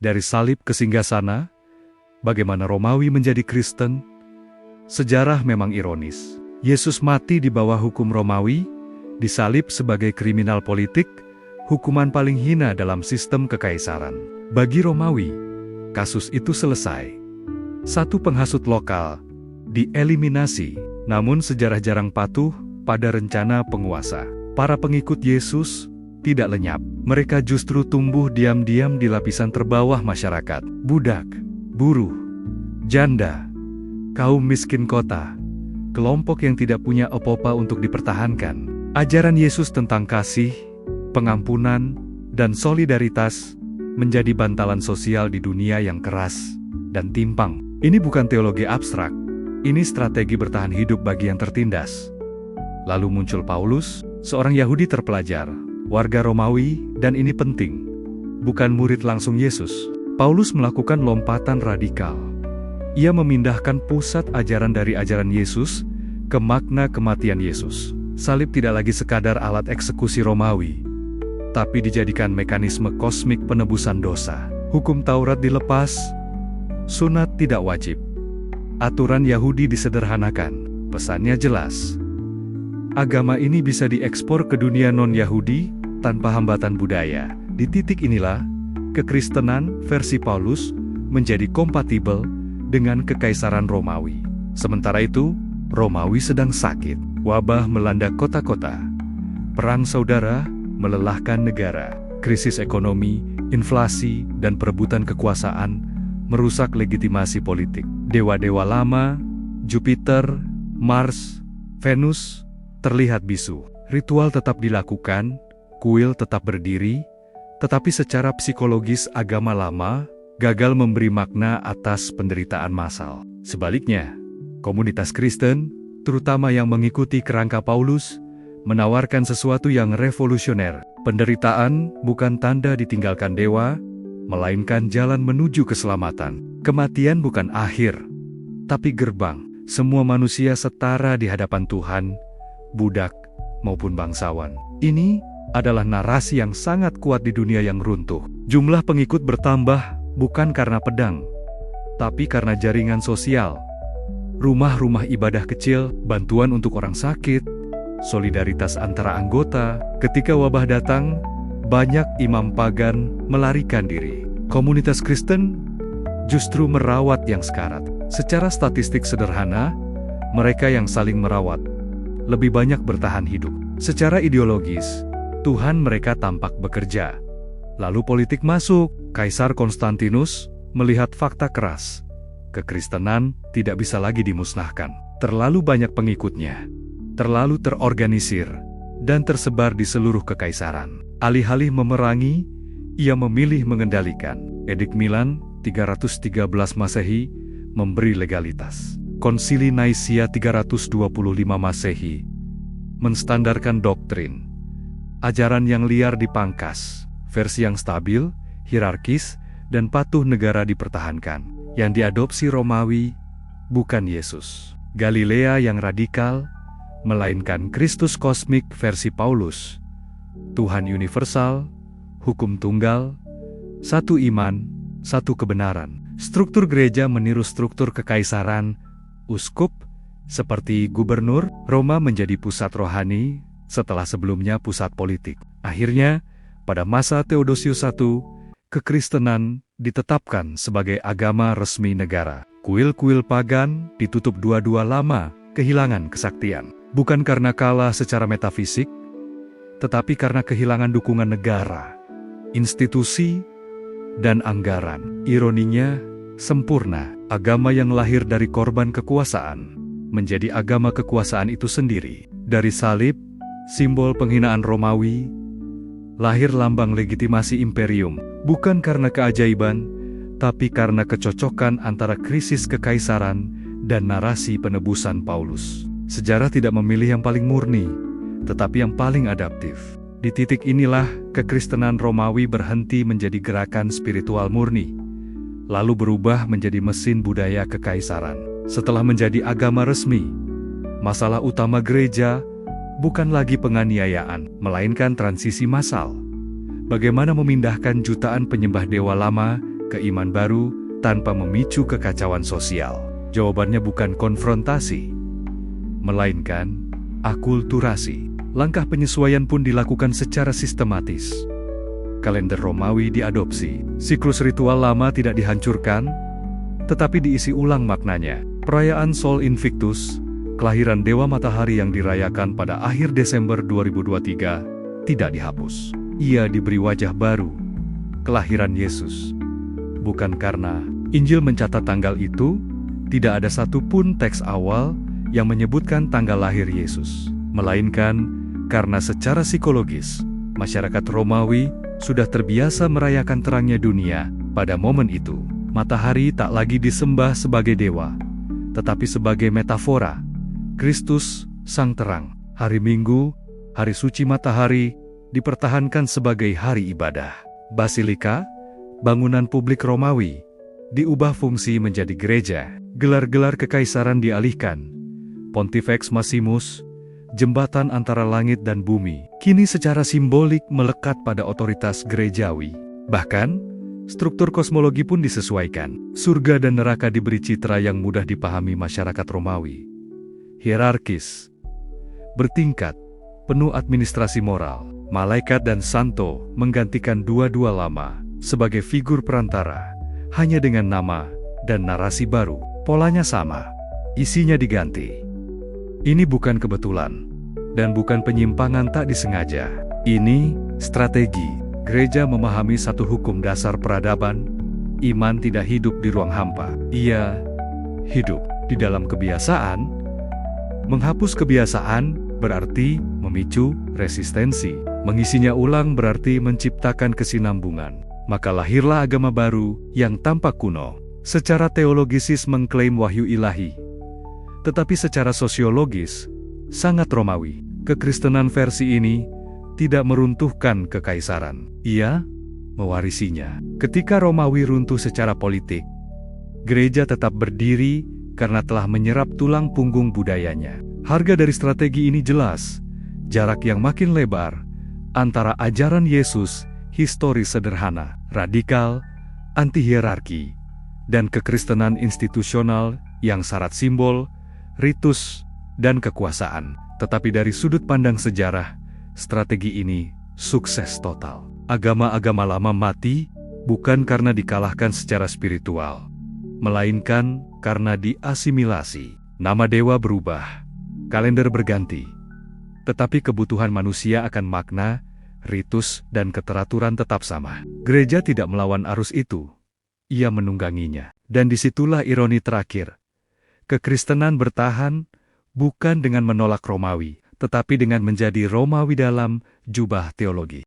Dari salib ke singgasana, bagaimana Romawi menjadi Kristen? Sejarah memang ironis. Yesus mati di bawah hukum Romawi, disalib sebagai kriminal politik, hukuman paling hina dalam sistem kekaisaran. Bagi Romawi, kasus itu selesai. Satu penghasut lokal dieliminasi, namun sejarah jarang patuh pada rencana penguasa. Para pengikut Yesus tidak lenyap. Mereka justru tumbuh diam-diam di lapisan terbawah masyarakat. Budak, buruh, janda, kaum miskin kota, kelompok yang tidak punya apa-apa untuk dipertahankan. Ajaran Yesus tentang kasih, pengampunan, dan solidaritas menjadi bantalan sosial di dunia yang keras dan timpang. Ini bukan teologi abstrak, ini strategi bertahan hidup bagi yang tertindas. Lalu muncul Paulus, seorang Yahudi terpelajar, warga Romawi, dan ini penting, bukan murid langsung Yesus. Paulus melakukan lompatan radikal. Ia memindahkan pusat ajaran dari ajaran Yesus ke makna kematian Yesus. Salib tidak lagi sekadar alat eksekusi Romawi, tapi dijadikan mekanisme kosmik penebusan dosa. Hukum Taurat dilepas, sunat tidak wajib. Aturan Yahudi disederhanakan, pesannya jelas. Agama ini bisa diekspor ke dunia non-Yahudi tanpa hambatan budaya. Di titik inilah, kekristenan versi Paulus menjadi kompatibel dengan kekaisaran Romawi. Sementara itu, Romawi sedang sakit. Wabah melanda kota-kota. Perang saudara melelahkan negara. Krisis ekonomi, inflasi, dan perebutan kekuasaan merusak legitimasi politik. Dewa-dewa lama, Jupiter, Mars, Venus, terlihat bisu. Ritual tetap dilakukan, kuil tetap berdiri, tetapi secara psikologis agama lama gagal memberi makna atas penderitaan massal. Sebaliknya, komunitas Kristen, terutama yang mengikuti kerangka Paulus, menawarkan sesuatu yang revolusioner. Penderitaan bukan tanda ditinggalkan dewa, melainkan jalan menuju keselamatan. Kematian bukan akhir, tapi gerbang. Semua manusia setara di hadapan Tuhan, budak maupun bangsawan. Ini adalah narasi yang sangat kuat di dunia yang runtuh. Jumlah pengikut bertambah bukan karena pedang, tapi karena jaringan sosial. Rumah-rumah ibadah kecil, bantuan untuk orang sakit, solidaritas antara anggota. Ketika wabah datang, banyak imam pagan melarikan diri. Komunitas Kristen justru merawat yang sekarat. Secara statistik sederhana, mereka yang saling merawat lebih banyak bertahan hidup. Secara ideologis, Tuhan mereka tampak bekerja. Lalu politik masuk. Kaisar Konstantinus melihat fakta keras. Kekristenan tidak bisa lagi dimusnahkan. Terlalu banyak pengikutnya, terlalu terorganisir, dan tersebar di seluruh kekaisaran. Alih-alih memerangi, ia memilih mengendalikan. Edik Milan 313 Masehi memberi legalitas. Konsili Naisia 325 Masehi menstandarkan doktrin. Ajaran yang liar dipangkas, versi yang stabil, hierarkis, dan patuh negara dipertahankan. Yang diadopsi Romawi bukan Yesus Galilea yang radikal, melainkan Kristus kosmik versi Paulus. Tuhan universal, hukum tunggal, satu iman, satu kebenaran. Struktur gereja meniru struktur kekaisaran. Uskup, seperti gubernur, Roma menjadi pusat rohani setelah sebelumnya pusat politik. Akhirnya, pada masa Theodosius I, kekristenan ditetapkan sebagai agama resmi negara. Kuil-kuil pagan ditutup dua-dua lama, kehilangan kesaktian. Bukan karena kalah secara metafisik, tetapi karena kehilangan dukungan negara, institusi, dan anggaran. Ironinya, sempurna, agama yang lahir dari korban kekuasaan, menjadi agama kekuasaan itu sendiri. Dari salib, simbol penghinaan Romawi, lahir lambang legitimasi imperium. Bukan karena keajaiban, tapi karena kecocokan antara krisis kekaisaran dan narasi penebusan Paulus. Sejarah tidak memilih yang paling murni, tetapi yang paling adaptif. Di titik inilah, kekristenan Romawi berhenti menjadi gerakan spiritual murni, lalu berubah menjadi mesin budaya kekaisaran. Setelah menjadi agama resmi, masalah utama gereja bukan lagi penganiayaan, melainkan transisi massal. Bagaimana memindahkan jutaan penyembah dewa lama ke iman baru tanpa memicu kekacauan sosial? Jawabannya bukan konfrontasi, melainkan akulturasi. Langkah penyesuaian pun dilakukan secara sistematis. Kalender Romawi diadopsi. Siklus ritual lama tidak dihancurkan, tetapi diisi ulang maknanya. Perayaan Sol Invictus, kelahiran Dewa Matahari yang dirayakan pada akhir Desember 2023, tidak dihapus. Ia diberi wajah baru, kelahiran Yesus. Bukan karena Injil mencatat tanggal itu, tidak ada satupun teks awal yang menyebutkan tanggal lahir Yesus. Melainkan karena secara psikologis, masyarakat Romawi sudah terbiasa merayakan terangnya dunia. Pada momen itu, matahari tak lagi disembah sebagai dewa, tetapi sebagai metafora. Kristus, Sang Terang. Hari Minggu, hari suci matahari, dipertahankan sebagai hari ibadah. Basilika, bangunan publik Romawi, diubah fungsi menjadi gereja. Gelar-gelar kekaisaran dialihkan. Pontifex Maximus, jembatan antara langit dan bumi, kini secara simbolik melekat pada otoritas gerejawi. Bahkan, struktur kosmologi pun disesuaikan. Surga dan neraka diberi citra yang mudah dipahami masyarakat Romawi. Hierarkis, bertingkat, penuh administrasi moral. Malaikat dan santo menggantikan dua-dua lama sebagai figur perantara, hanya dengan nama dan narasi baru. Polanya sama, isinya diganti. Ini bukan kebetulan, dan bukan penyimpangan tak disengaja. Ini strategi. Gereja memahami satu hukum dasar peradaban: iman tidak hidup di ruang hampa. Ia hidup di dalam kebiasaan. Menghapus kebiasaan berarti memicu resistensi. Mengisinya ulang berarti menciptakan kesinambungan. Maka lahirlah agama baru yang tampak kuno. Secara teologisis mengklaim wahyu ilahi, tetapi secara sosiologis sangat Romawi. Kekristenan versi ini tidak meruntuhkan kekaisaran, ia mewarisinya. Ketika Romawi runtuh secara politik, gereja tetap berdiri karena telah menyerap tulang punggung budayanya. Harga dari strategi ini jelas: jarak yang makin lebar antara ajaran Yesus, historis sederhana, radikal, anti-hierarki, dan kekristenan institusional yang syarat simbol, ritus, dan kekuasaan. Tetapi dari sudut pandang sejarah, strategi ini sukses total. Agama-agama lama mati bukan karena dikalahkan secara spiritual, melainkan karena diasimilasi. Nama dewa berubah, kalender berganti, tetapi kebutuhan manusia akan makna, ritus, dan keteraturan tetap sama. Gereja tidak melawan arus itu, ia menungganginya. Dan disitulah ironi terakhir. Kekristenan bertahan bukan dengan menolak Romawi, tetapi dengan menjadi Romawi dalam jubah teologi.